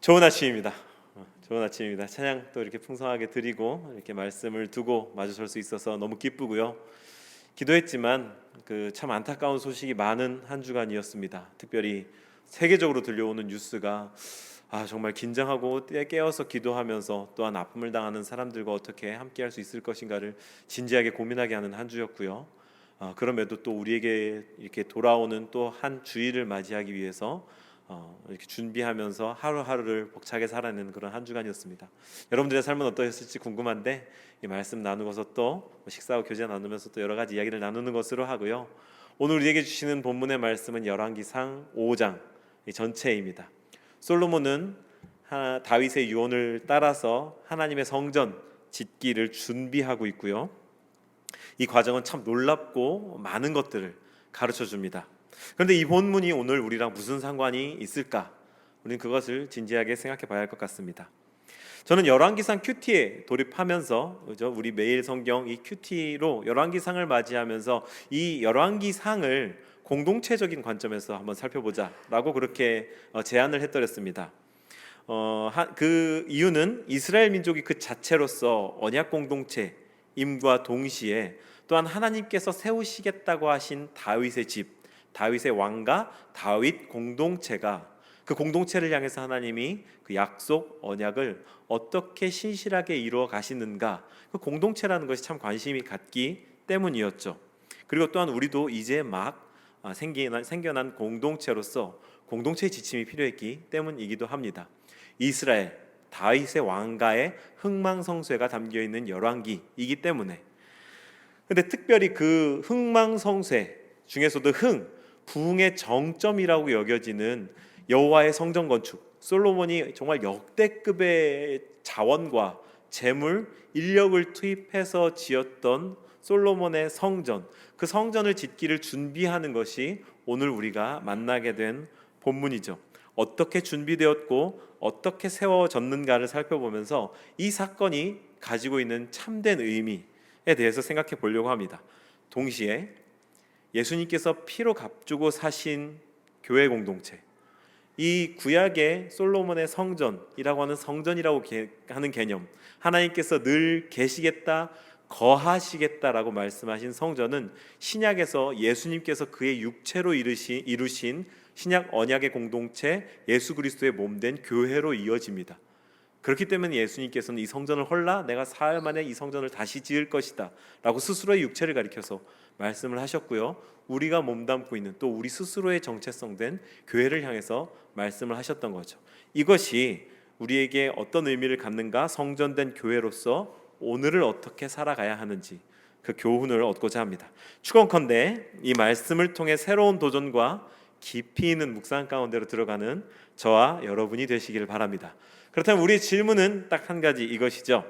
좋은 아침입니다. 좋은 아침입니다. 찬양 또 이렇게 풍성하게 드리고 이렇게 말씀을 두고 마주설 수 있어서 너무 기쁘고요. 기도했지만 참 안타까운 소식이 많은 한 주간이었습니다. 특별히 세계적으로 들려오는 뉴스가 정말 긴장하고 깨어서 기도하면서 또한 아픔을 당하는 사람들과 어떻게 함께할 수 있을 것인가를 진지하게 고민하게 하는 한 주였고요. 그럼에도 또 우리에게 이렇게 돌아오는 또 한 주일을 맞이하기 위해서 이렇게 준비하면서 하루하루를 벅차게 살아내는 그런 한 주간이었습니다. 여러분들의 삶은 어떠셨을지 궁금한데 이 말씀 나누고서 또 식사하고 교제 나누면서 또 여러 가지 이야기를 나누는 것으로 하고요. 오늘 우리에게 주시는 본문의 말씀은 열왕기상 5장 전체입니다. 솔로몬은 다윗의 유언을 따라서 하나님의 성전 짓기를 준비하고 있고요. 이 과정은 참 놀랍고 많은 것들을 가르쳐 줍니다. 그런데 이 본문이 오늘 우리랑 무슨 상관이 있을까? 우리는 그것을 진지하게 생각해 봐야 할 것 같습니다. 저는 열왕기상 큐티에 돌입하면서 우리 매일 성경 이 큐티로 열왕기상을 맞이하면서 이 열왕기상을 공동체적인 관점에서 한번 살펴보자라고 그렇게 제안을 해드렸습니다. 그 이유는 이스라엘 민족이 그 자체로서 언약 공동체임과 동시에 또한 하나님께서 세우시겠다고 하신 다윗의 집, 다윗의 왕가, 다윗 공동체가 그 공동체를 향해서 하나님이 그 약속, 언약을 어떻게 신실하게 이루어 가시는가, 그 공동체라는 것이 참 관심이 갔기 때문이었죠. 그리고 또한 우리도 이제 막 생겨난 공동체로서 공동체의 지침이 필요했기 때문이기도 합니다. 이스라엘, 다윗의 왕가의 흥망성쇠가 담겨있는 열왕기이기 때문에. 근데 특별히 그 흥망성쇠 중에서도 부흥의 정점이라고 여겨지는 여호와의 성전 건축, 솔로몬이 정말 역대급의 자원과 재물, 인력을 투입해서 지었던 솔로몬의 성전, 그 성전을 짓기를 준비하는 것이 오늘 우리가 만나게 된 본문이죠. 어떻게 준비되었고 어떻게 세워졌는가를 살펴보면서 이 사건이 가지고 있는 참된 의미에 대해서 생각해 보려고 합니다. 동시에 예수님께서 피로 값주고 사신 교회 공동체, 이 구약의 솔로몬의 성전이라고 하는 성전이라고 하는 개념, 하나님께서 늘 계시겠다, 거하시겠다라고 말씀하신 성전은 신약에서 예수님께서 그의 육체로 이루신 신약 언약의 공동체 예수 그리스도의 몸된 교회로 이어집니다. 그렇기 때문에 예수님께서는 이 성전을 헐라 내가 사흘 만에 이 성전을 다시 지을 것이다 라고 스스로의 육체를 가리켜서 말씀을 하셨고요. 우리가 몸담고 있는 또 우리 스스로의 정체성된 교회를 향해서 말씀을 하셨던 거죠. 이것이 우리에게 어떤 의미를 갖는가, 성전된 교회로서 오늘을 어떻게 살아가야 하는지 그 교훈을 얻고자 합니다. 축원컨대 이 말씀을 통해 새로운 도전과 깊이 있는 묵상 가운데로 들어가는 저와 여러분이 되시기를 바랍니다. 그렇다면 우리의 질문은 딱 한 가지, 이것이죠.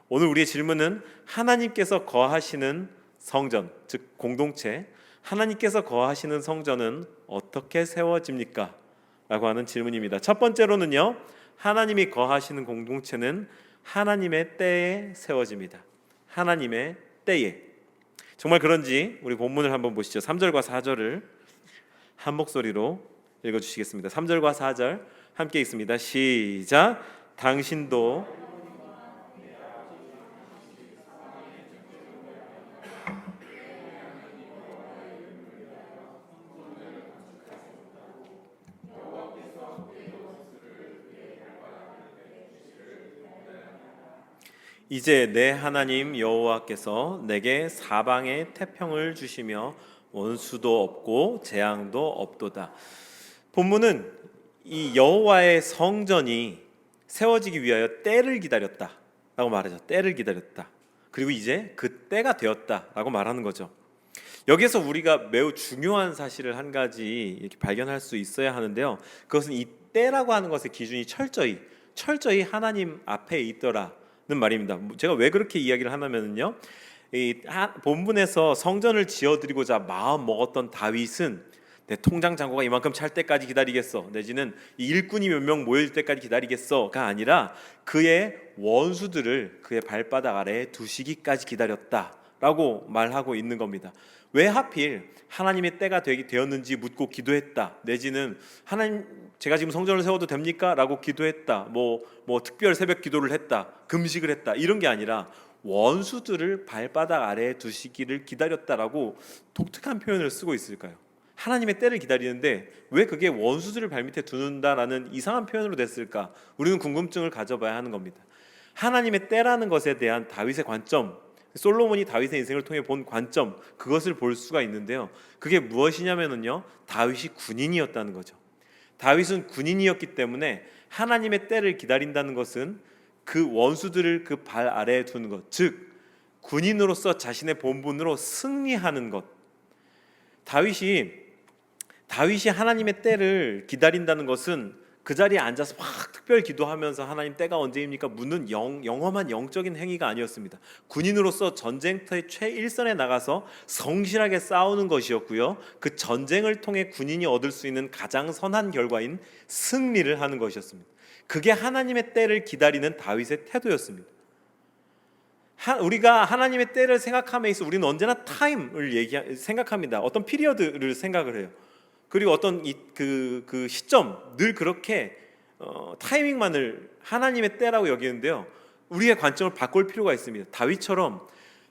오늘 우리의 질문은 하나님께서 거하시는 성전, 즉 공동체, 하나님께서 거하시는 성전은 어떻게 세워집니까? 라고 하는 질문입니다. 첫 번째로는요, 하나님이 거하시는 공동체는 하나님의 때에 세워집니다. 하나님의 때에. 정말 그런지 우리 본문을 한번 보시죠. 3절과 4절을 한 목소리로 읽어주시겠습니다. 3절과 4절 함께 읽습니다. 시작. 당신도 이제 내 하나님 여호와께서 내게 사방에 태평을 주시며 원수도 없고 재앙도 없도다. 본문은 이 여호와의 성전이 세워지기 위하여 때를 기다렸다라고 말하죠. 때를 기다렸다. 그리고 이제 그 때가 되었다라고 말하는 거죠. 여기서 우리가 매우 중요한 사실을 한 가지 이렇게 발견할 수 있어야 하는데요. 그것은 이 때라고 하는 것의 기준이 철저히 하나님 앞에 있더라는 말입니다. 제가 왜 그렇게 이야기를 하냐면요, 이 본문에서 성전을 지어드리고자 마음 먹었던 다윗은 내 통장 잔고가 이만큼 찰 때까지 기다리겠어, 내지는 이 일꾼이 몇 명 모일 때까지 기다리겠어가 아니라 그의 원수들을 그의 발바닥 아래에 두시기까지 기다렸다 라고 말하고 있는 겁니다. 왜 하필 하나님의 때가 되었는지 묻고 기도했다, 내지는 하나님 제가 지금 성전을 세워도 됩니까? 라고 기도했다, 뭐 특별 새벽 기도를 했다, 금식을 했다, 이런 게 아니라 원수들을 발바닥 아래에 두시기를 기다렸다라고 독특한 표현을 쓰고 있을까요? 하나님의 때를 기다리는데 왜 그게 원수들을 발밑에 두는다라는 이상한 표현으로 됐을까? 우리는 궁금증을 가져봐야 하는 겁니다. 하나님의 때라는 것에 대한 다윗의 관점, 솔로몬이 다윗의 인생을 통해 본 관점, 그것을 볼 수가 있는데요. 그게 무엇이냐면요, 다윗이 군인이었다는 거죠. 다윗은 군인이었기 때문에 하나님의 때를 기다린다는 것은 그 원수들을 그 발 아래에 두는 것, 즉 군인으로서 자신의 본분으로 승리하는 것. 다윗이 하나님의 때를 기다린다는 것은 그 자리에 앉아서 막 특별 기도하면서 하나님 때가 언제입니까? 묻는 영험한 영적인 행위가 아니었습니다. 군인으로서 전쟁터의 최일선에 나가서 성실하게 싸우는 것이었고요, 그 전쟁을 통해 군인이 얻을 수 있는 가장 선한 결과인 승리를 하는 것이었습니다. 그게 하나님의 때를 기다리는 다윗의 태도였습니다. 우리가 하나님의 때를 생각함에 있어 우리는 언제나 타임을 생각합니다. 어떤 피리어드를 생각을 해요. 그리고 어떤 그 시점, 늘 그렇게 타이밍만을 하나님의 때라고 여기는데요, 우리의 관점을 바꿀 필요가 있습니다. 다윗처럼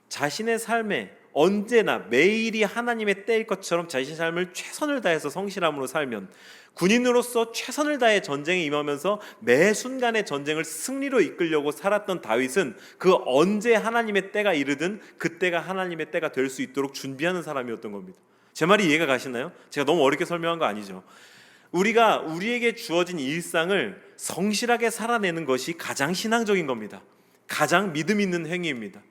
자신의 삶에 언제나 매일이 하나님의 때일 것처럼 자신의 삶을 최선을 다해서 성실함으로 살면, 군인으로서 최선을 다해 전쟁에 임하면서 매 순간의 전쟁을 승리로 이끌려고 살았던 다윗은 그 언제 하나님의 때가 이르든 그때가 하나님의 때가 될 수 있도록 준비하는 사람이었던 겁니다. 제 말이 이해가 가시나요? 제가 너무 어렵게 설명한 거 아니죠? 우리가 우리에게 주어진 일상을 성실하게 살아내는 것이 가장 신앙적인 겁니다. 가장 믿음 있는 행위입니다.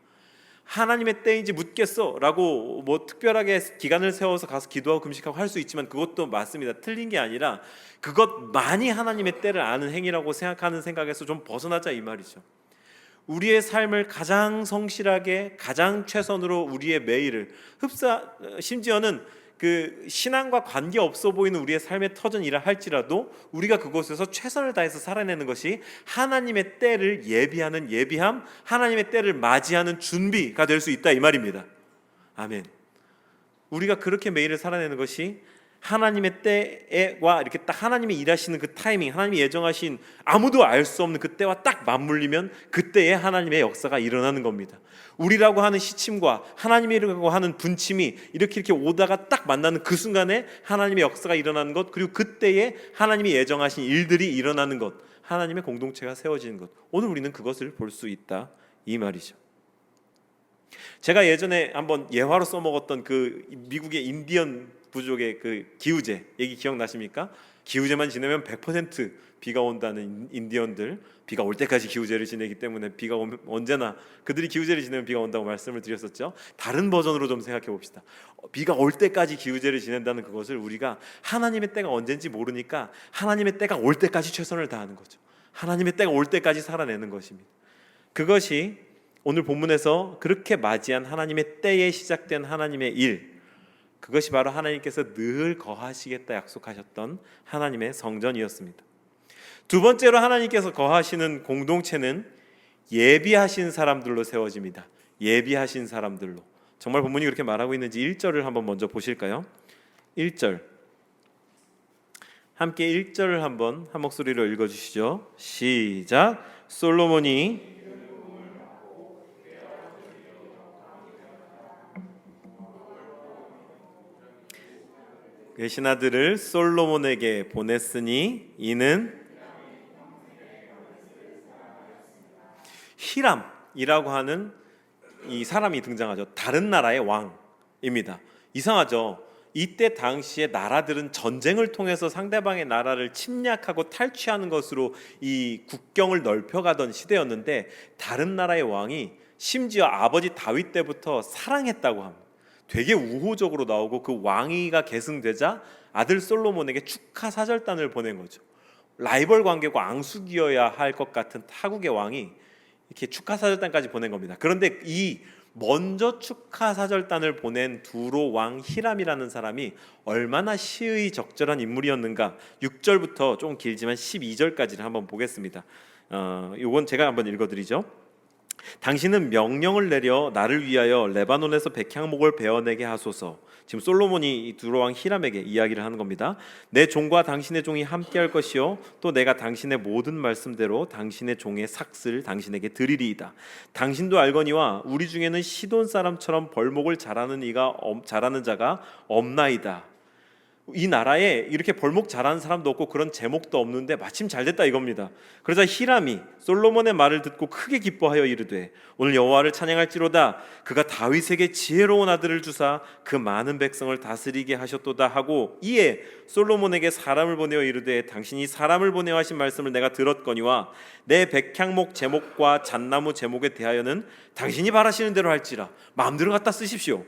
하나님의 때인지 묻겠어 라고 특별하게 기간을 세워서 가서 기도하고 금식하고 할 수 있지만 그것도 맞습니다. 틀린 게 아니라 그것만이 하나님의 때를 아는 행위라고 생각하는 생각에서 좀 벗어나자 이 말이죠. 우리의 삶을 가장 성실하게 가장 최선으로 우리의 매일을 심지어는 그 신앙과 관계없어 보이는 우리의 삶의 터전이라 할지라도 우리가 그곳에서 최선을 다해서 살아내는 것이 하나님의 때를 예비함, 하나님의 때를 맞이하는 준비가 될 수 있다 이 말입니다. 아멘. 우리가 그렇게 매일을 살아내는 것이 하나님의 때와 이렇게 딱 하나님이 일하시는 그 타이밍, 하나님이 예정하신 아무도 알 수 없는 그때와 딱 맞물리면 그때에 하나님의 역사가 일어나는 겁니다. 우리라고 하는 시침과 하나님이라고 하는 분침이 이렇게 오다가 딱 만나는 그 순간에 하나님의 역사가 일어나는 것, 그리고 그때에 하나님이 예정하신 일들이 일어나는 것, 하나님의 공동체가 세워지는 것, 오늘 우리는 그것을 볼 수 있다 이 말이죠. 제가 예전에 한번 예화로 써먹었던 그 미국의 인디언 부족의 그 기우제 얘기 기억나십니까? 기우제만 지내면 100% 비가 온다는 인디언들, 비가 올 때까지 기우제를 지내기 때문에 비가 오면 언제나 그들이 기우제를 지내면 비가 온다고 말씀을 드렸었죠. 다른 버전으로 좀 생각해 봅시다. 비가 올 때까지 기우제를 지낸다는 그것을 우리가 하나님의 때가 언젠지 모르니까 하나님의 때가 올 때까지 최선을 다하는 거죠. 하나님의 때가 올 때까지 살아내는 것입니다. 그것이 오늘 본문에서 그렇게 맞이한 하나님의 때에 시작된 하나님의 일, 그것이 바로 하나님께서 늘 거하시겠다 약속하셨던 하나님의 성전이었습니다. 두 번째로 하나님께서 거하시는 공동체는 예비하신 사람들로 세워집니다. 예비하신 사람들로. 정말 본문이 그렇게 말하고 있는지 1절을 한번 먼저 보실까요? 1절 함께 1절을 한번 한 목소리로 읽어주시죠. 시작. 솔로몬이 그 신하들을 솔로몬에게 보냈으니 이는 히람이라고 하는 이 사람이 등장하죠. 다른 나라의 왕입니다. 이상하죠. 이때 당시에 나라들은 전쟁을 통해서 상대방의 나라를 침략하고 탈취하는 것으로 이 국경을 넓혀가던 시대였는데, 다른 나라의 왕이 심지어 아버지 다윗 때부터 사랑했다고 합니다. 되게 우호적으로 나오고 그 왕위가 계승되자 아들 솔로몬에게 축하 사절단을 보낸 거죠. 라이벌 관계고 앙숙이어야 할 것 같은 타국의 왕이 이렇게 축하 사절단까지 보낸 겁니다. 그런데 이 먼저 축하 사절단을 보낸 두로 왕 히람이라는 사람이 얼마나 시의 적절한 인물이었는가, 6절부터 좀 길지만 12절까지를 한번 보겠습니다. 이건 제가 한번 읽어드리죠. 당신은 명령을 내려 나를 위하여 레바논에서 백향목을 베어내게 하소서. 지금 솔로몬이 이 두로왕 히람에게 이야기를 하는 겁니다. 내 종과 당신의 종이 함께할 것이요 또 내가 당신의 모든 말씀대로 당신의 종의 삭슬 당신에게 드리리이다. 당신도 알거니와 우리 중에는 시돈 사람처럼 벌목을 잘하는 자가 없나이다. 이 나라에 이렇게 벌목 잘하는 사람도 없고 그런 제목도 없는데 마침 잘됐다 이겁니다. 그러자 히람이 솔로몬의 말을 듣고 크게 기뻐하여 이르되 오늘 여호와를 찬양할지로다. 그가 다윗에게 지혜로운 아들을 주사 그 많은 백성을 다스리게 하셨도다 하고 이에 솔로몬에게 사람을 보내어 이르되 당신이 사람을 보내어 하신 말씀을 내가 들었거니와 내 백향목 제목과 잣나무 제목에 대하여는 당신이 바라시는 대로 할지라. 마음대로 갖다 쓰십시오.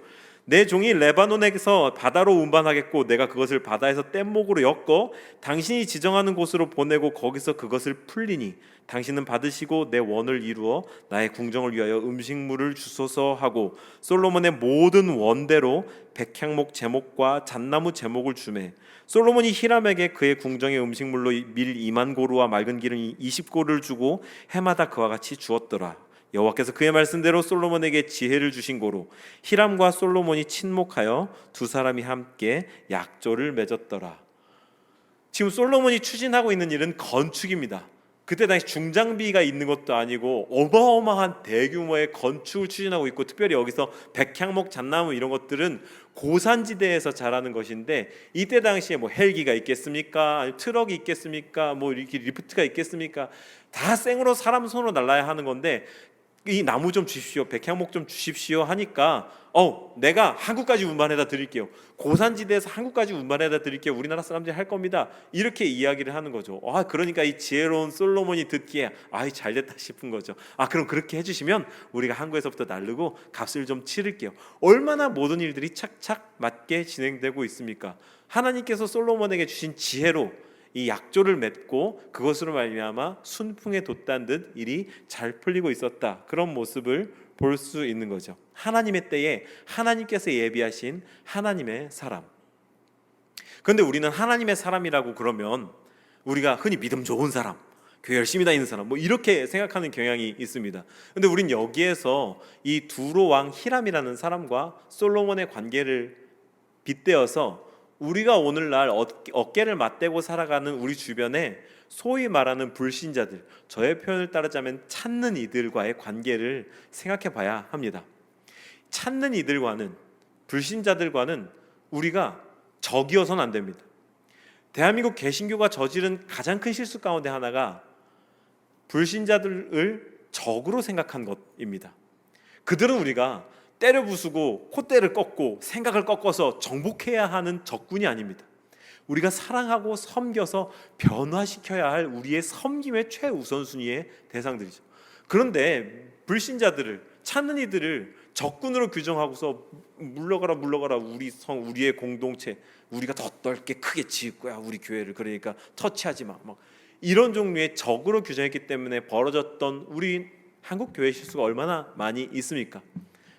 내 종이 레바논에서 바다로 운반하겠고 내가 그것을 바다에서 뗏목으로 엮어 당신이 지정하는 곳으로 보내고 거기서 그것을 풀리니 당신은 받으시고 내 원을 이루어 나의 궁정을 위하여 음식물을 주소서 하고 솔로몬의 모든 원대로 백향목 제목과 잣나무 제목을 주매 솔로몬이 히람에게 그의 궁정의 음식물로 밀 2만 고루와 맑은 기름 20고루를 주고 해마다 그와 같이 주었더라. 여호와께서 그의 말씀대로 솔로몬에게 지혜를 주신 고로 히람과 솔로몬이 친목하여 두 사람이 함께 약조를 맺었더라. 지금 솔로몬이 추진하고 있는 일은 건축입니다. 그때 당시 중장비가 있는 것도 아니고 어마어마한 대규모의 건축을 추진하고 있고 특별히 여기서 백향목, 잣나무 이런 것들은 고산지대에서 자라는 것인데 이때 당시에 뭐 헬기가 있겠습니까? 아니면 트럭이 있겠습니까? 뭐 이렇게 리프트가 있겠습니까? 다 생으로 사람 손으로 날라야 하는 건데 이 나무 좀 주십시오, 백향목 좀 주십시오 하니까 내가 한국까지 운반해다 드릴게요. 고산지대에서 한국까지 운반해다 드릴게요. 우리나라 사람들이 할 겁니다. 이렇게 이야기를 하는 거죠. 그러니까 이 지혜로운 솔로몬이 듣기에 잘됐다 싶은 거죠. 그럼 그렇게 해주시면 우리가 한국에서부터 나르고 값을 좀 치를게요. 얼마나 모든 일들이 착착 맞게 진행되고 있습니까? 하나님께서 솔로몬에게 주신 지혜로 이 약조를 맺고 그것으로 말미암아 순풍에 돛단 듯 일이 잘 풀리고 있었다. 그런 모습을 볼 수 있는 거죠. 하나님의 때에 하나님께서 예비하신 하나님의 사람. 그런데 우리는 하나님의 사람이라고 그러면 우리가 흔히 믿음 좋은 사람, 교회 열심히 다니는 사람 뭐 이렇게 생각하는 경향이 있습니다. 그런데 우린 여기에서 이 두로 왕 히람이라는 사람과 솔로몬의 관계를 빗대어서 우리가 오늘날 어깨를 맞대고 살아가는 우리 주변에 소위 말하는 불신자들, 저의 표현을 따르자면 찾는 이들과의 관계를 생각해 봐야 합니다. 찾는 이들과는, 불신자들과는 우리가 적이어서는 안 됩니다. 대한민국 개신교가 저지른 가장 큰 실수 가운데 하나가 불신자들을 적으로 생각한 것입니다. 그들은 우리가 때려 부수고 콧대를 꺾고 생각을 꺾어서 정복해야 하는 적군이 아닙니다. 우리가 사랑하고 섬겨서 변화시켜야 할 우리의 섬김의 최우선순위의 대상들이죠. 그런데 불신자들을, 찾는 이들을 적군으로 규정하고서 물러가라 우리의 공동체, 우리가 더 넓게 크게 지을 거야 우리 교회를, 그러니까 터치하지 마, 막 이런 종류의 적으로 규정했기 때문에 벌어졌던 우리 한국 교회 실수가 얼마나 많이 있습니까?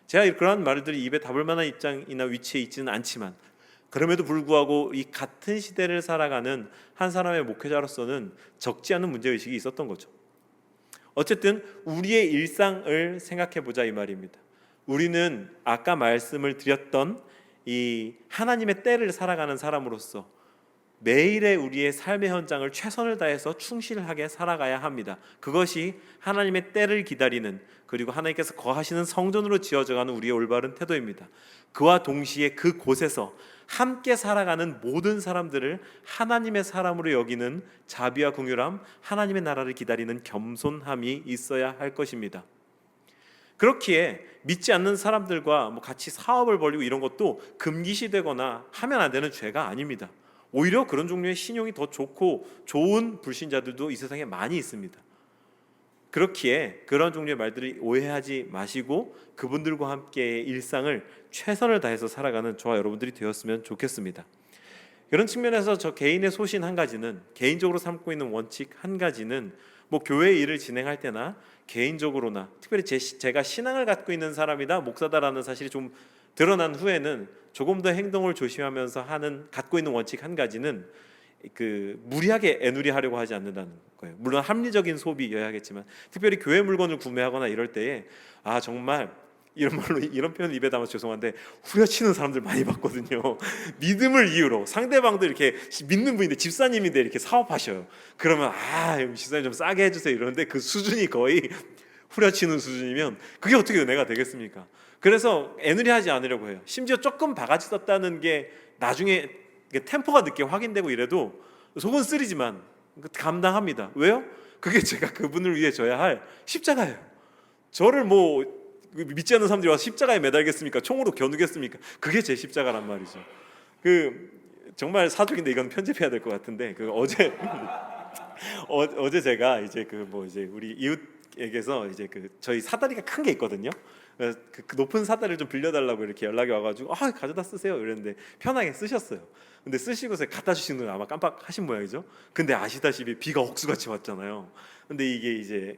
제가 그러한 말들이 입에 담을 만한 입장이나 위치에 있지는 않지만 그럼에도 불구하고 이 같은 시대를 살아가는 한 사람의 목회자로서는 적지 않은 문제의식이 있었던 거죠. 어쨌든 우리의 일상을 생각해 보자 이 말입니다. 우리는 아까 말씀을 드렸던 이 하나님의 때를 살아가는 사람으로서 매일의 우리의 삶의 현장을 최선을 다해서 충실하게 살아가야 합니다. 그것이 하나님의 때를 기다리는, 그리고 하나님께서 거하시는 성전으로 지어져가는 우리의 올바른 태도입니다. 그와 동시에 그곳에서 함께 살아가는 모든 사람들을 하나님의 사람으로 여기는 자비와 긍휼함, 하나님의 나라를 기다리는 겸손함이 있어야 할 것입니다. 그렇기에 믿지 않는 사람들과 같이 사업을 벌이고 이런 것도 금기시되거나 하면 안 되는 죄가 아닙니다. 오히려 그런 종류의 신용이 더 좋고 좋은 불신자들도 이 세상에 많이 있습니다. 그렇기에 그런 종류의 말들을 오해하지 마시고 그분들과 함께의 일상을 최선을 다해서 살아가는 저와 여러분들이 되었으면 좋겠습니다. 그런 측면에서 저 개인의 소신 한 가지는, 개인적으로 삼고 있는 원칙 한 가지는 교회 일을 진행할 때나 개인적으로나 특별히 제가 신앙을 갖고 있는 사람이다, 목사다라는 사실이 좀 드러난 후에는 조금 더 행동을 조심하면서 갖고 있는 원칙 한 가지는 무리하게 애누리하려고 하지 않는다는 거예요. 물론 합리적인 소비여야겠지만 특별히 교회 물건을 구매하거나 이럴 때에 정말 이런 표현 입에 담아서 죄송한데 후려치는 사람들 많이 봤거든요. 믿음을 이유로 상대방도 이렇게 믿는 분인데 집사님인데 이렇게 사업하셔요. 그러면 집사님 좀 싸게 해주세요 이러는데 그 수준이 거의 후려치는 수준이면 그게 어떻게 은혜가 되겠습니까? 그래서 애누리하지 않으려고 해요. 심지어 조금 바가지 썼다는 게 나중에 템포가 늦게 확인되고 이래도 속은 쓰리지만 감당합니다. 왜요? 그게 제가 그분을 위해 져야 할 십자가예요. 저를 믿지 않는 사람들이 와서 십자가에 매달겠습니까? 총으로 겨누겠습니까? 그게 제 십자가란 말이죠. 정말 사족인데 이건 편집해야 될 것 같은데 어제 제가 이제 우리 이웃에게서 이제 저희 사다리가 큰 게 있거든요. 그 높은 사다리를 좀 빌려달라고 이렇게 연락이 와가지고 가져다 쓰세요 이랬는데 편하게 쓰셨어요. 근데 쓰시고서 갖다 주시는 건 아마 깜빡하신 모양이죠. 근데 아시다시피 비가 억수같이 왔잖아요. 근데 이게 이제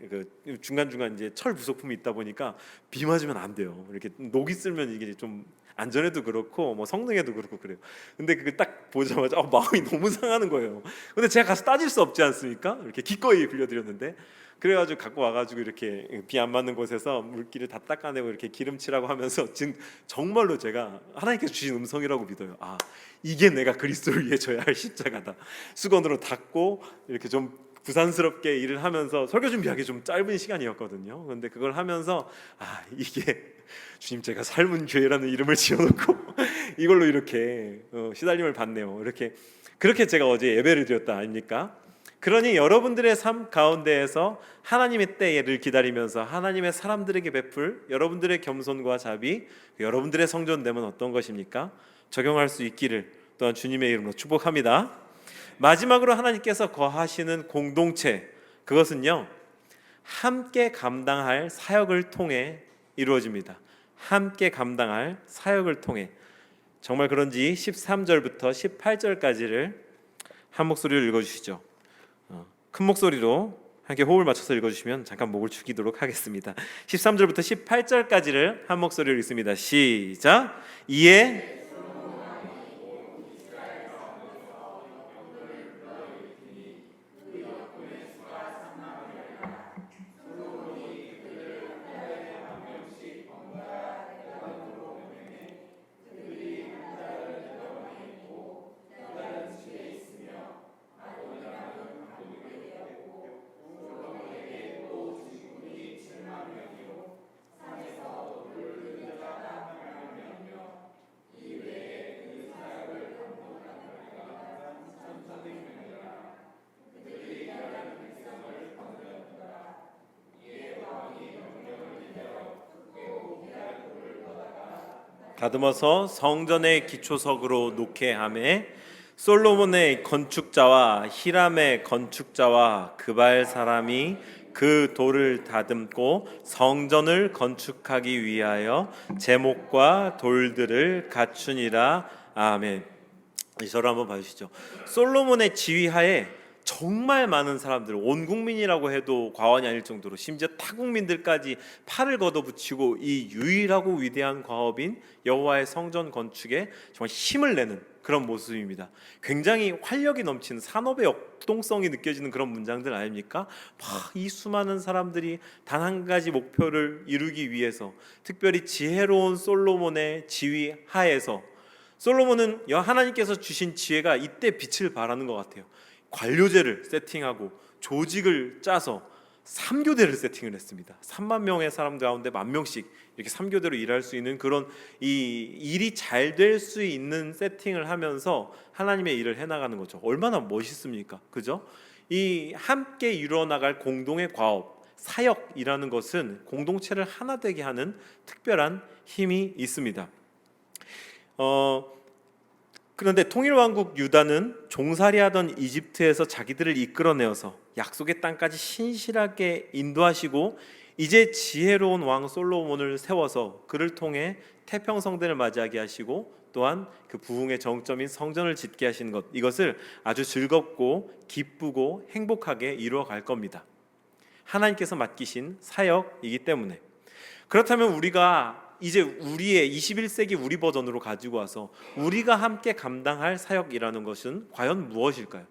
중간중간 이제 철 부속품이 있다 보니까 비 맞으면 안 돼요. 이렇게 녹이 쓸면 이게 좀 안전에도 그렇고 성능에도 그렇고 그래요. 근데 그걸 딱 보자마자 마음이 너무 상하는 거예요. 근데 제가 가서 따질 수 없지 않습니까? 이렇게 기꺼이 빌려드렸는데 그래가지고 갖고 와가지고 이렇게 비 안 맞는 곳에서 물기를 다 닦아내고 이렇게 기름칠하고 하면서 지금 정말로 제가 하나님께서 주신 음성이라고 믿어요. 이게 내가 그리스도를 위해 져야 할 십자가다. 수건으로 닦고 이렇게 좀 부산스럽게 일을 하면서 설교 준비하기 좀 짧은 시간이었거든요. 그런데 그걸 하면서 이게 주님 제가 삶은 교회라는 이름을 지어놓고 이걸로 이렇게 시달림을 받네요. 그렇게 제가 어제 예배를 드렸다 아닙니까? 그러니 여러분들의 삶 가운데에서 하나님의 때를 기다리면서 하나님의 사람들에게 베풀 여러분들의 겸손과 자비, 여러분들의 성전됨은 어떤 것입니까? 적용할 수 있기를 또한 주님의 이름으로 축복합니다. 마지막으로 하나님께서 거하시는 공동체, 그것은요 함께 감당할 사역을 통해 이루어집니다. 함께 감당할 사역을 통해. 정말 그런지 13절부터 18절까지를 한 목소리로 읽어주시죠. 큰 목소리로 함께 호흡을 맞춰서 읽어주시면 잠깐 목을 축이도록 하겠습니다. 13절부터 18절까지를 한 목소리로 읽습니다. 시작. 이에 다듬어서 성전의 기초석으로 놓게 하매 솔로몬의 건축자와 히람의 건축자와 그발 사람이 그 돌을 다듬고 성전을 건축하기 위하여 제목과 돌들을 갖추니라. 아멘. 이 절을 한번 봐주시죠. 솔로몬의 지휘하에 정말 많은 사람들, 온 국민이라고 해도 과언이 아닐 정도로 심지어 타국민들까지 팔을 걷어붙이고 이 유일하고 위대한 과업인 여호와의 성전 건축에 정말 힘을 내는 그런 모습입니다. 굉장히 활력이 넘치는 산업의 역동성이 느껴지는 그런 문장들 아닙니까? 이 수많은 사람들이 단 한 가지 목표를 이루기 위해서 특별히 지혜로운 솔로몬의 지휘 하에서 솔로몬은 하나님께서 주신 지혜가 이때 빛을 발하는 것 같아요. 관료제를 세팅하고 조직을 짜서 3교대를 세팅을 했습니다. 3만 명의 사람들 가운데 10,000명씩 이렇게 3교대로 일할 수 있는 그런 이 일이 잘 될 수 있는 세팅을 하면서 하나님의 일을 해나가는 거죠. 얼마나 멋있습니까? 그죠? 이 함께 이루어나갈 공동의 과업, 사역이라는 것은 공동체를 하나 되게 하는 특별한 힘이 있습니다. 그런데 통일왕국 유다는 종살이하던 이집트에서 자기들을 이끌어내어서 약속의 땅까지 신실하게 인도하시고 이제 지혜로운 왕 솔로몬을 세워서 그를 통해 태평성대를 맞이하게 하시고 또한 그 부흥의 정점인 성전을 짓게 하시는 것, 이것을 아주 즐겁고 기쁘고 행복하게 이루어갈 겁니다. 하나님께서 맡기신 사역이기 때문에. 그렇다면 우리가 이제 우리의 21세기 우리 버전으로 가지고 와서 우리가 함께 감당할 사역이라는 것은 과연 무엇일까요?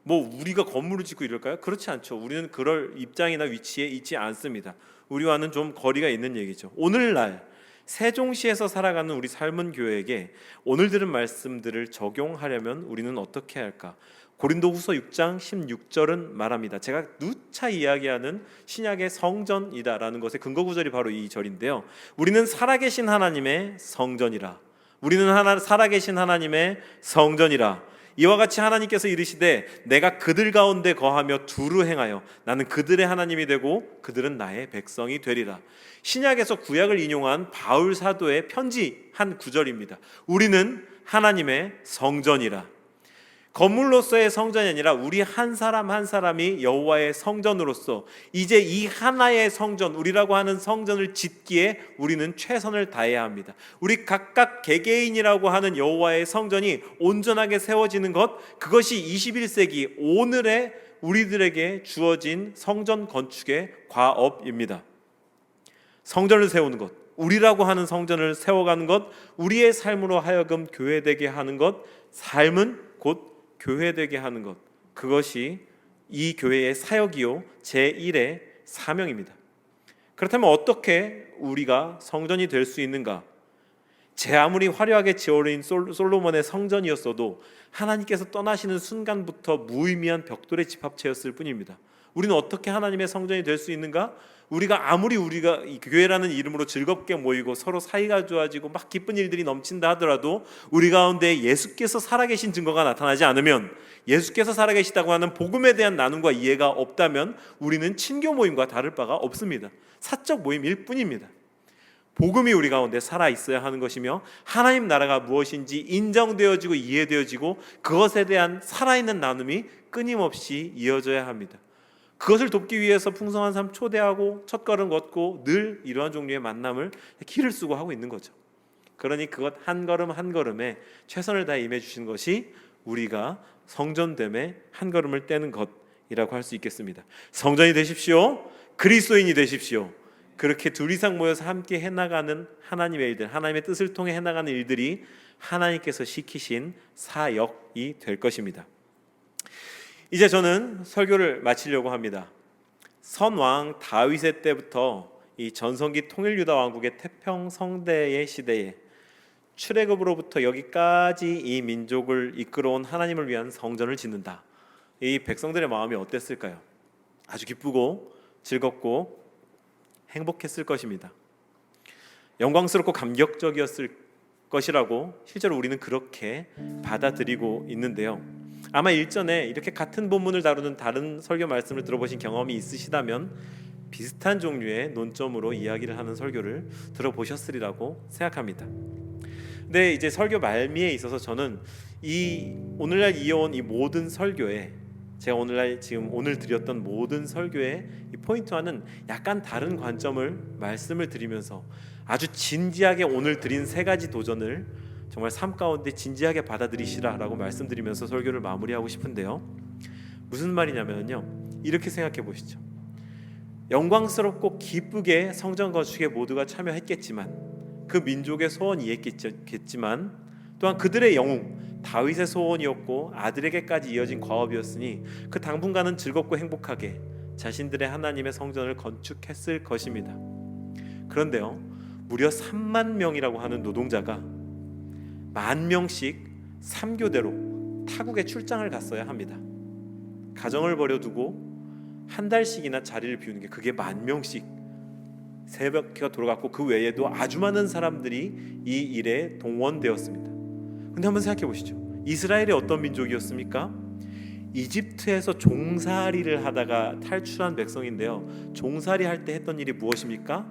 뭐 우리가 건물을 짓고 이럴까요? 그렇지 않죠. 우리는 그럴 입장이나 위치에 있지 않습니다. 우리와는 좀 거리가 있는 얘기죠. 오늘날 세종시에서 살아가는 우리 삶은 교회에게 오늘 들은 말씀들을 적용하려면 우리는 어떻게 할까? 고린도후서 6장 16절은 말합니다. 제가 누차 이야기하는 신약의 성전이다라는 것의 근거 구절이 바로 이 절인데요. 우리는 살아계신 하나님의 성전이라. 우리는 살아계신 하나님의 성전이라. 이와 같이 하나님께서 이르시되 내가 그들 가운데 거하며 두루 행하여 나는 그들의 하나님이 되고 그들은 나의 백성이 되리라. 신약에서 구약을 인용한 바울 사도의 편지 한 구절입니다. 우리는 하나님의 성전이라. 건물로서의 성전이 아니라 우리 한 사람 한 사람이 여호와의 성전으로서 이제 이 하나의 성전, 우리라고 하는 성전을 짓기에 우리는 최선을 다해야 합니다. 우리 각각 개개인이라고 하는 여호와의 성전이 온전하게 세워지는 것, 그것이 21세기 오늘의 우리들에게 주어진 성전 건축의 과업입니다. 성전을 세우는 것, 우리라고 하는 성전을 세워가는 것, 우리의 삶으로 하여금 교회되게 하는 것, 삶은 곧 교회되게 하는 것, 그것이 이 교회의 사역이요 제1의 사명입니다. 그렇다면 어떻게 우리가 성전이 될 수 있는가? 제 아무리 화려하게 지어진 솔로몬의 성전이었어도 하나님께서 떠나시는 순간부터 무의미한 벽돌의 집합체였을 뿐입니다. 우리는 어떻게 하나님의 성전이 될 수 있는가? 우리가 이 교회라는 이름으로 즐겁게 모이고 서로 사이가 좋아지고 막 기쁜 일들이 넘친다 하더라도 우리 가운데 예수께서 살아계신 증거가 나타나지 않으면, 예수께서 살아계시다고 하는 복음에 대한 나눔과 이해가 없다면 우리는 친교 모임과 다를 바가 없습니다. 사적 모임일 뿐입니다. 복음이 우리 가운데 살아있어야 하는 것이며 하나님 나라가 무엇인지 인정되어지고 이해되어지고 그것에 대한 살아있는 나눔이 끊임없이 이어져야 합니다. 그것을 돕기 위해서 풍성한 삶 초대하고 첫걸음 걷고 늘 이러한 종류의 만남을 길을 쓰고 하고 있는 거죠. 그러니 그것 한 걸음 한 걸음에 최선을 다해 임해 주신 것이 우리가 성전됨에 한 걸음을 떼는 것이라고 할 수 있겠습니다. 성전이 되십시오. 그리스도인이 되십시오. 그렇게 둘 이상 모여서 함께 해나가는 하나님의 일들, 하나님의 뜻을 통해 해나가는 일들이 하나님께서 시키신 사역이 될 것입니다. 이제 저는 설교를 마치려고 합니다. 선왕 다윗의 때부터 이 전성기 통일유다 왕국의 태평성대의 시대에 출애굽으로부터 여기까지 이 민족을 이끌어온 하나님을 위한 성전을 짓는다. 이 백성들의 마음이 어땠을까요? 아주 기쁘고 즐겁고 행복했을 것입니다. 영광스럽고 감격적이었을 것이라고 실제로 우리는 그렇게 받아들이고 있는데요. 아마 일전에 이렇게 같은 본문을 다루는 다른 설교 말씀을 들어보신 경험이 있으시다면 비슷한 종류의 논점으로 이야기를 하는 설교를 들어보셨으리라고 생각합니다. 근데 이제 설교 말미에 있어서 저는 이 오늘날 이어온 이 모든 설교에, 제가 오늘 드렸던 모든 설교의 이 포인트와는 약간 다른 관점을 말씀을 드리면서 아주 진지하게 오늘 드린 세 가지 도전을 정말 삶 가운데 진지하게 받아들이시라라고 말씀드리면서 설교를 마무리하고 싶은데요. 무슨 말이냐면요, 이렇게 생각해 보시죠. 영광스럽고 기쁘게 성전 건축에 모두가 참여했겠지만, 그 민족의 소원이 있겠지만 또한 그들의 영웅 다윗의 소원이었고 아들에게까지 이어진 과업이었으니 그 당분간은 즐겁고 행복하게 자신들의 하나님의 성전을 건축했을 것입니다. 그런데요, 무려 3만 명이라고 하는 노동자가 10,000명씩 3교대로 타국에 출장을 갔어야 합니다. 가정을 버려두고 한 달씩이나 자리를 비우는 게 그게 10,000명씩 새벽기가 돌아갔고 그 외에도 아주 많은 사람들이 이 일에 동원되었습니다. 근데 한번 생각해 보시죠. 이스라엘이 어떤 민족이었습니까? 이집트에서 종살이를 하다가 탈출한 백성인데요. 종살이 할 때 했던 일이 무엇입니까?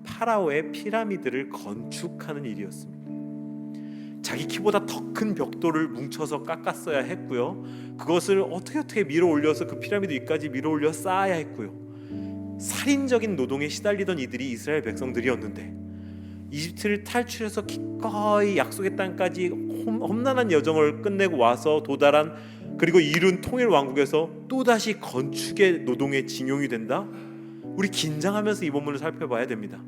파라오의 피라미드를 건축하는 일이었습니다. 자기 키보다 더 큰 벽돌을 뭉쳐서 깎았어야 했고요. 그것을 어떻게 밀어 올려서 그 피라미드 위까지 밀어 올려 쌓아야 했고요. 살인적인 노동에 시달리던 이들이 이스라엘 백성들이었는데 이집트를 탈출해서 기꺼이 약속의 땅까지 험난한 여정을 끝내고 와서 도달한, 그리고 이룬 통일 왕국에서 또다시 건축의 노동에 징용이 된다? 우리 긴장하면서 이 본문을 살펴봐야 됩니다.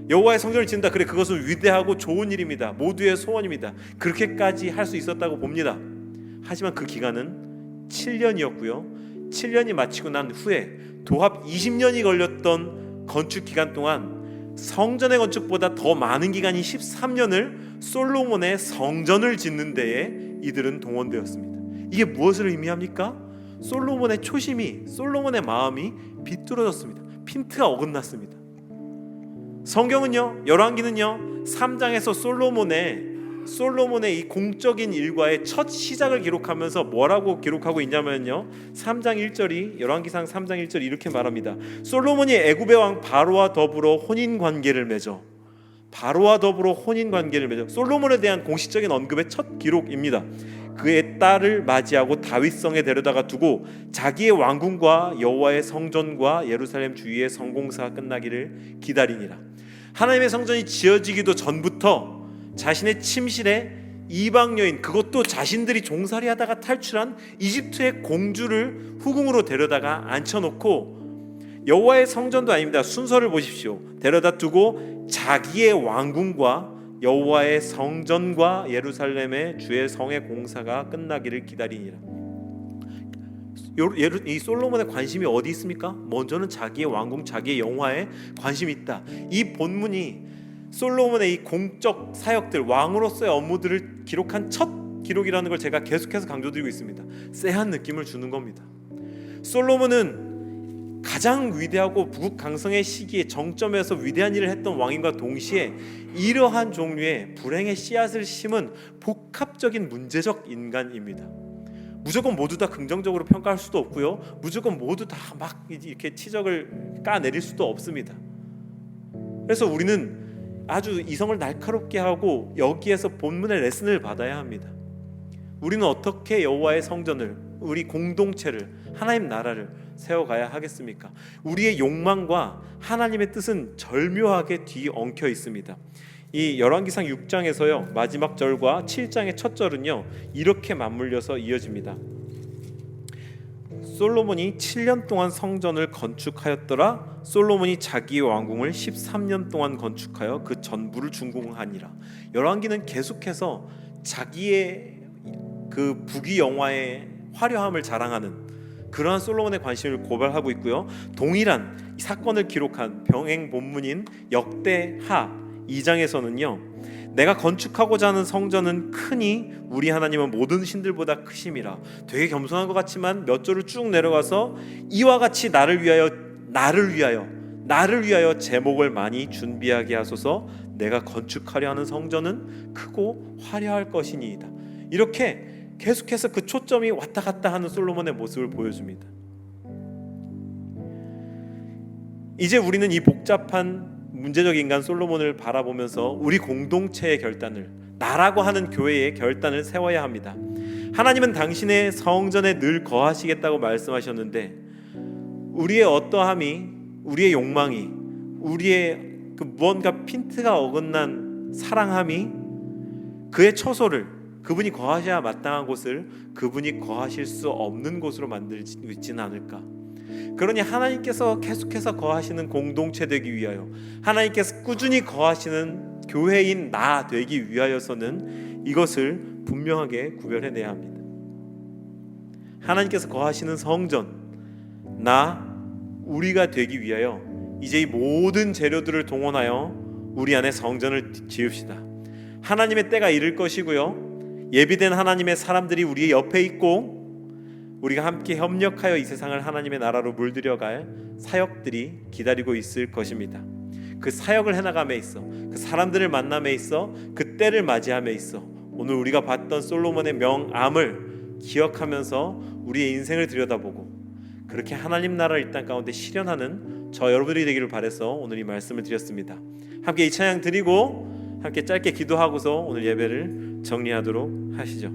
여호와의 성전을 짓는다. 그래, 그것은 위대하고 좋은 일입니다. 모두의 소원입니다. 그렇게까지 할 수 있었다고 봅니다. 하지만 그 기간은 7년이었고요. 7년이 마치고 난 후에 도합 20년이 걸렸던 건축 기간 동안 성전의 건축보다 더 많은 기간인 13년을 솔로몬의 성전을 짓는 데에 이들은 동원되었습니다. 이게 무엇을 의미합니까? 솔로몬의 초심이, 솔로몬의 마음이 비뚤어졌습니다. 핀트가 어긋났습니다. 성경은요, 열왕기는요, 3장에서 솔로몬의 이 공적인 일과의 첫 시작을 기록하면서 뭐라고 기록하고 있냐면요, 3장 1절이, 열왕기상 3장 1절이 이렇게 말합니다. 솔로몬이 애굽의 왕 바로와 더불어 혼인 관계를 맺어, 솔로몬에 대한 공식적인 언급의 첫 기록입니다. 그의 딸을 맞이하고 다윗성에 데려다가 두고 자기의 왕궁과 여호와의 성전과 예루살렘 주위의 성공사가 끝나기를 기다리니라. 하나님의 성전이 지어지기도 전부터 자신의 침실에 이방 여인, 그것도 자신들이 종살이 하다가 탈출한 이집트의 공주를 후궁으로 데려다가 앉혀놓고, 여호와의 성전도 아닙니다. 순서를 보십시오. 데려다 두고 자기의 왕궁과 여호와의 성전과 예루살렘의 주의 성의 공사가 끝나기를 기다리니라. 이 솔로몬의 관심이 어디 있습니까? 먼저는 자기의 왕궁, 자기의 영화에 관심이 있다. 이 본문이 솔로몬의 이 공적 사역들, 왕으로서의 업무들을 기록한 첫 기록이라는 걸 제가 계속해서 강조드리고 있습니다. 쎄한 느낌을 주는 겁니다. 솔로몬은 가장 위대하고 부국강성의 시기에 정점에서 위대한 일을 했던 왕인과 동시에 이러한 종류의 불행의 씨앗을 심은 복합적인 문제적 인간입니다. 무조건 모두 다 긍정적으로 평가할 수도 없고요, 무조건 모두 다 막 이렇게 치적을 까내릴 수도 없습니다. 그래서 우리는 아주 이성을 날카롭게 하고 여기에서 본문의 레슨을 받아야 합니다. 우리는 어떻게 여호와의 성전을, 우리 공동체를, 하나님 나라를 세워가야 하겠습니까? 우리의 욕망과 하나님의 뜻은 절묘하게 뒤엉켜 있습니다. 이 열왕기상 6장에서요, 마지막 절과 7장의 첫 절은요, 이렇게 맞물려서 이어집니다. 솔로몬이 7년 동안 성전을 건축하였더라. 솔로몬이 자기의 왕궁을 13년 동안 건축하여 그 전부를 준공하니라. 열왕기는 계속해서 자기의 그 부귀영화의 화려함을 자랑하는 그러한 솔로몬의 관심을 고발하고 있고요, 동일한 이 사건을 기록한 병행 본문인 역대하 2장에서는요, 내가 건축하고자 하는 성전은 크니 우리 하나님은 모든 신들보다 크심이라. 되게 겸손한 것 같지만 몇 절을 쭉 내려가서 이와 같이 나를 위하여 제목을 많이 준비하게 하소서. 내가 건축하려 하는 성전은 크고 화려할 것이니이다. 이렇게 계속해서 그 초점이 왔다 갔다 하는 솔로몬의 모습을 보여줍니다. 이제 우리는 이 복잡한 문제적 인간 솔로몬을 바라보면서 우리 공동체의 결단을, 나라고 하는 교회의 결단을 세워야 합니다. 하나님은 당신의 성전에 늘 거하시겠다고 말씀하셨는데, 우리의 어떠함이, 우리의 욕망이, 우리의 그 무언가 핀트가 어긋난 사랑함이 그의 처소를, 그분이 거하셔야 마땅한 곳을 그분이 거하실 수 없는 곳으로 만들지 있지는 않을까. 그러니 하나님께서 계속해서 거하시는 공동체 되기 위하여, 하나님께서 꾸준히 거하시는 교회인 나 되기 위하여서는 이것을 분명하게 구별해내야 합니다. 하나님께서 거하시는 성전, 우리가 되기 위하여 이제 이 모든 재료들을 동원하여 우리 안에 성전을 지읍시다. 하나님의 때가 이를 것이고요, 예비된 하나님의 사람들이 우리 옆에 있고, 우리가 함께 협력하여 이 세상을 하나님의 나라로 물들여갈 사역들이 기다리고 있을 것입니다. 그 사역을 해나감에 있어, 그 사람들을 만남에 있어, 그 때를 맞이함에 있어 오늘 우리가 봤던 솔로몬의 명암을 기억하면서 우리의 인생을 들여다보고 그렇게 하나님 나라를 이 땅 가운데 실현하는 저 여러분들이 되기를 바라서 오늘 이 말씀을 드렸습니다. 함께 이 찬양 드리고 함께 짧게 기도하고서 오늘 예배를 정리하도록 하시죠.